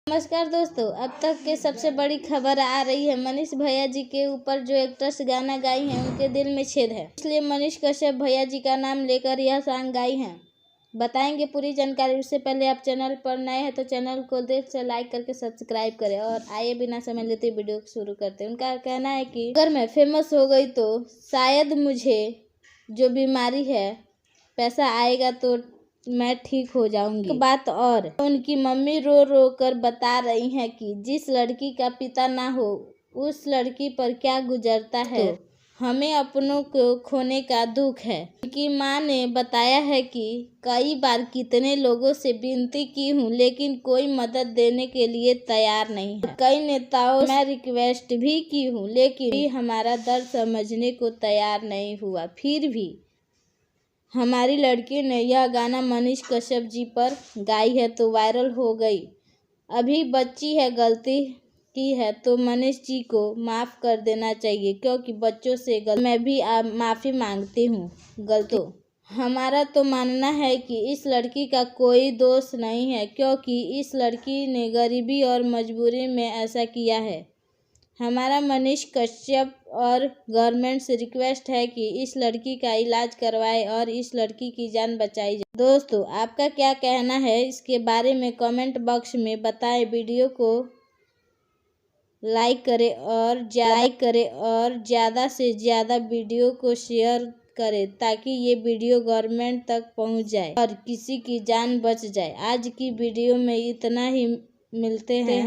नमस्कार दोस्तों, अब तक के सबसे बड़ी खबर आ रही है। मनीष भैया जी के ऊपर जो एक्ट्रेस गाना गाई हैं उनके दिल में छेद है, इसलिए मनीष कश्यप भैया जी का नाम लेकर यह सॉन्ग गाई हैं। बताएंगे पूरी जानकारी। उससे पहले आप चैनल पर नए हैं तो चैनल को देख से लाइक करके सब्सक्राइब करें। और आइए बिना समय लेते वीडियो शुरू करते हैं। उनका कहना है कि अगर मैं फेमस हो गई तो शायद मुझे जो बीमारी है पैसा आएगा तो मैं ठीक हो जाऊंगी। एक बात और, उनकी मम्मी रो रो कर बता रही हैं कि जिस लड़की का पिता ना हो उस लड़की पर क्या गुजरता है, तो हमें अपनों को खोने का दुख है। उनकी माँ ने बताया है कि कई बार कितने लोगों से विनती की हूँ लेकिन कोई मदद देने के लिए तैयार नहीं है। कई नेताओं मैं रिक्वेस्ट भी की हूँ लेकिन भी हमारा दर्द समझने को तैयार नहीं हुआ। फिर भी हमारी लड़की ने यह गाना मनीष कश्यप जी पर गाई है तो वायरल हो गई। अभी बच्ची है, गलती की है तो मनीष जी को माफ़ कर देना चाहिए क्योंकि बच्चों से मैं भी माफ़ी मांगती हूँ गलती। हमारा तो मानना है कि इस लड़की का कोई दोष नहीं है क्योंकि इस लड़की ने गरीबी और मजबूरी में ऐसा किया है। हमारा मनीष कश्यप और गवर्नमेंट से रिक्वेस्ट है कि इस लड़की का इलाज करवाए और इस लड़की की जान बचाई जाए। दोस्तों, आपका क्या कहना है इसके बारे में कमेंट बॉक्स में बताएं। वीडियो को लाइक करें और ज़्यादा से ज़्यादा वीडियो को शेयर करें ताकि ये वीडियो गवर्नमेंट तक पहुंच जाए और किसी की जान बच जाए। आज की वीडियो में इतना ही, मिलते हैं।